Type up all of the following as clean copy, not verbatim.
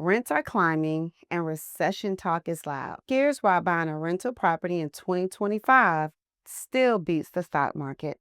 Rents are climbing and recession talk is loud. Here's why buying a rental property in 2025 still beats the stock market.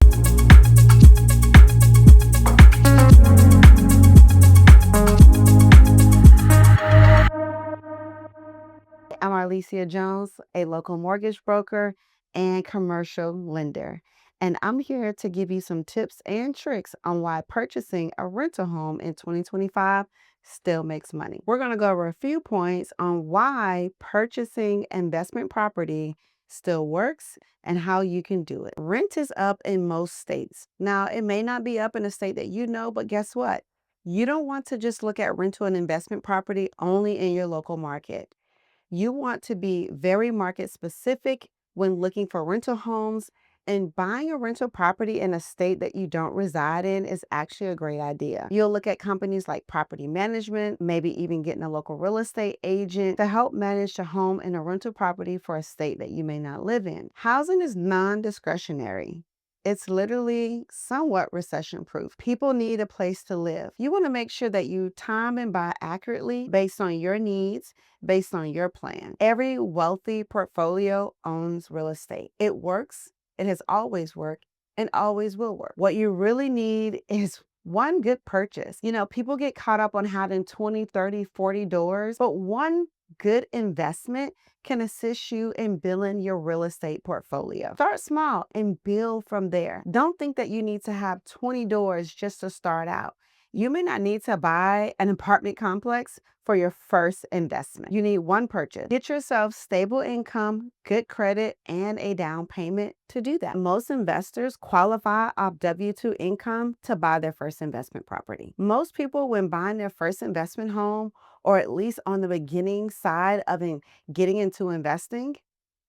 I'm Arlesia Jones, a local mortgage broker and commercial lender. And I'm here to give you some tips and tricks on why purchasing a rental home in 2025 still makes money. We're going to go over a few points on why purchasing investment property still works and how you can do it. Rent is up in most states. Now, it may not be up in a state that you know, but guess what? You don't want to just look at rental and investment property only in your local market. You want to be very market specific when looking for rental homes, and buying a rental property in a state that you don't reside in is actually a great idea. You'll look at companies like property management, maybe even getting a local real estate agent to help manage the home in a rental property for a state that you may not live in. Housing is non-discretionary. It's literally somewhat recession proof. People need a place to live. You want to make sure that you time and buy accurately based on your needs, based on your plan. Every wealthy portfolio owns real estate. It works, it has always worked, and always will work. What you really need is one good purchase. People get caught up on having 20, 30, 40 doors, but one good investment can assist you in building your real estate portfolio. Start small and build from there. Don't think that you need to have 20 doors just to start out. You may not need to buy an apartment complex for your first investment. You need one purchase. Get yourself stable income, good credit, and a down payment to do that. Most investors qualify off W-2 income to buy their first investment property. Most people, when buying their first investment home, or at least on the beginning side of getting into investing,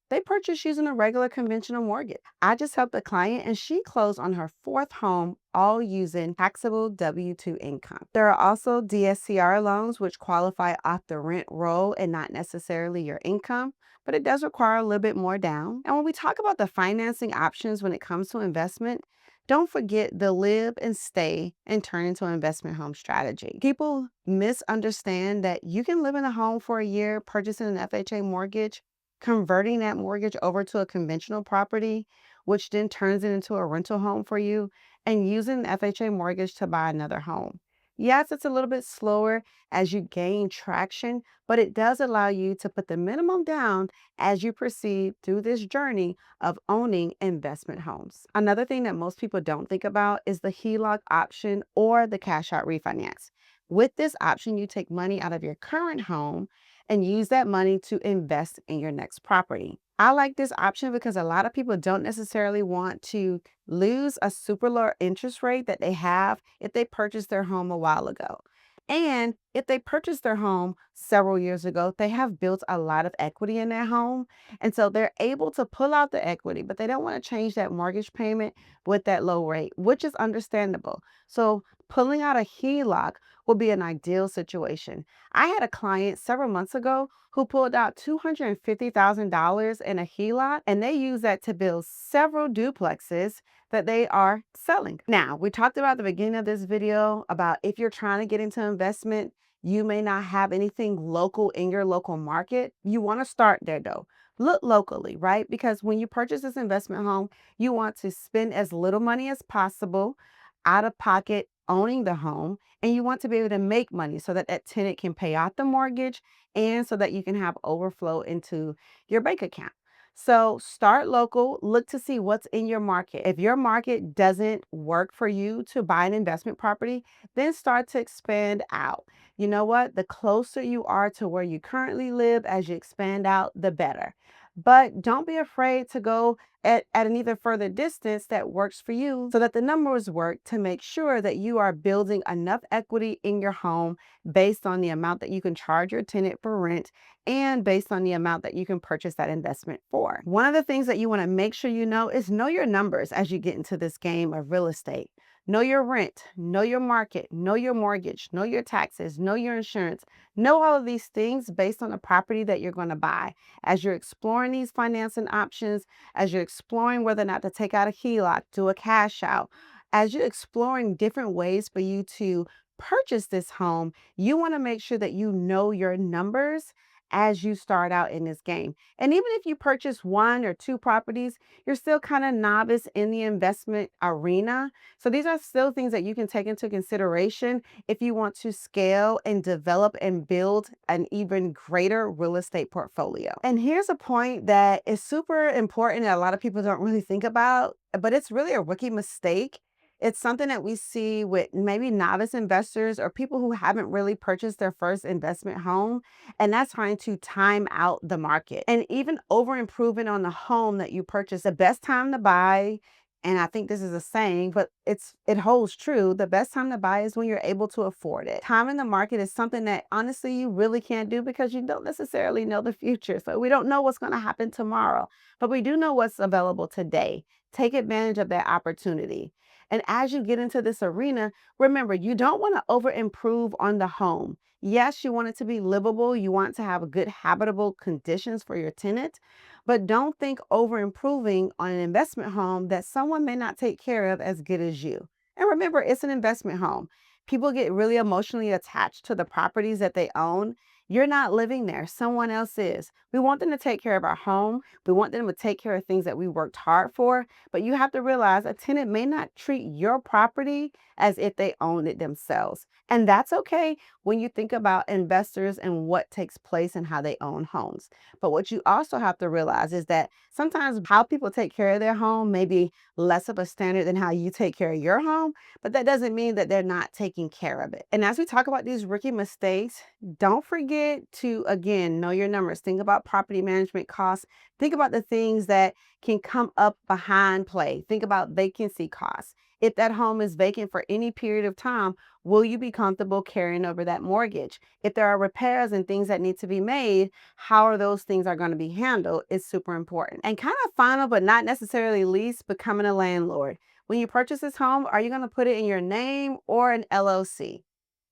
they purchase using a regular conventional mortgage. I just helped a client and she closed on her fourth home, all using taxable W-2 income. There are also DSCR loans, which qualify off the rent roll and not necessarily your income, but it does require a little bit more down. And when we talk about the financing options when it comes to investment, don't forget the live and stay and turn into an investment home strategy. People misunderstand that you can live in a home for a year, purchasing an FHA mortgage, converting that mortgage over to a conventional property, which then turns it into a rental home for you, and using the FHA mortgage to buy another home. Yes, it's a little bit slower as you gain traction, but it does allow you to put the minimum down as you proceed through this journey of owning investment homes. Another thing that most people don't think about is the HELOC option or the cash out refinance. With this option, you take money out of your current home and use that money to invest in your next property. I like this option because a lot of people don't necessarily want to lose a super low interest rate that they have if they purchased their home a while ago. And if they purchased their home several years ago, they have built a lot of equity in their home. And so they're able to pull out the equity, but they don't want to change that mortgage payment with that low rate, which is understandable. So pulling out a HELOC would be an ideal situation. I had a client several months ago who pulled out $250,000 in a HELOC, and they used that to build several duplexes that they are selling. Now, we talked about at the beginning of this video about if you're trying to get into investment, you may not have anything local in your local market. You want to start there though. Look locally, right? Because when you purchase this investment home, you want to spend as little money as possible out of pocket owning the home, and you want to be able to make money so that that tenant can pay off the mortgage and so that you can have overflow into your bank account. So start local, look to see what's in your market. If your market doesn't work for you to buy an investment property, then start to expand out. You know what? The closer you are to where you currently live as you expand out, the better. But don't be afraid to go at an even further distance that works for you so that the numbers work to make sure that you are building enough equity in your home based on the amount that you can charge your tenant for rent and based on the amount that you can purchase that investment for. One of the things that you want to make sure you know is know your numbers as you get into this game of real estate. Know your rent, know your market, know your mortgage, know your taxes, know your insurance, know all of these things based on the property that you're going to buy. As you're exploring these financing options, as you're exploring whether or not to take out a HELOC, do a cash out, as you're exploring different ways for you to purchase this home, you want to make sure that you know your numbers as you start out in this game. And even if you purchase one or two properties, you're still kind of novice in the investment arena. So these are still things that you can take into consideration if you want to scale and develop and build an even greater real estate portfolio. And here's a point that is super important that a lot of people don't really think about, but it's really a rookie mistake. It's something that we see with maybe novice investors or people who haven't really purchased their first investment home, and that's trying to time out the market and even over improving on the home that you purchased. The best time to buy, and I think this is a saying, but it holds true. The best time to buy is when you're able to afford it. Time in the market is something that honestly you really can't do because you don't necessarily know the future. So we don't know what's going to happen tomorrow, but we do know what's available today. Take advantage of that opportunity. And as you get into this arena, remember, you don't want to over improve on the home. Yes, you want it to be livable. You want to have good habitable conditions for your tenant, but don't think over improving on an investment home that someone may not take care of as good as you. And remember, it's an investment home. People get really emotionally attached to the properties that they own. You're not living there, someone else is. We want them to take care of our home. We want them to take care of things that we worked hard for. But you have to realize a tenant may not treat your property as if they owned it themselves. And that's okay when you think about investors and what takes place and how they own homes. But what you also have to realize is that sometimes how people take care of their home may be less of a standard than how you take care of your home, but that doesn't mean that they're not taking care of it. And as we talk about these rookie mistakes, don't forget to, again, know your numbers. Think about property management costs. Think about the things that can come up behind play. Think about vacancy costs. If that home is vacant for any period of time, will you be comfortable carrying over that mortgage? If there are repairs and things that need to be made, how are those things are going to be handled is super important. And kind of final, but not necessarily least, becoming a landlord. When you purchase this home, are you going to put it in your name or an LLC?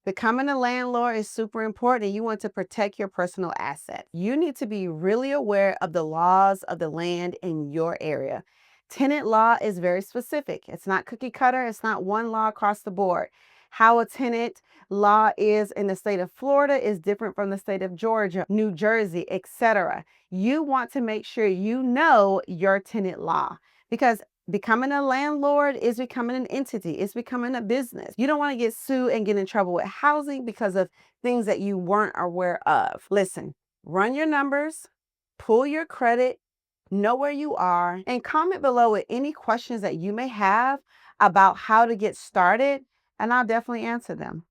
Becoming a landlord is super important. You want to protect your personal asset. You need to be really aware of the laws of the land in your area. Tenant law is very specific. It's not cookie cutter. It's not one law across the board. How a tenant law is in the state of Florida is different from the state of Georgia, New Jersey, etc. You want to make sure you know your tenant law because becoming a landlord is becoming an entity. It's becoming a business. You don't want to get sued and get in trouble with housing because of things that you weren't aware of. Listen, run your numbers, pull your credit, know where you are, and comment below with any questions that you may have about how to get started, and I'll definitely answer them.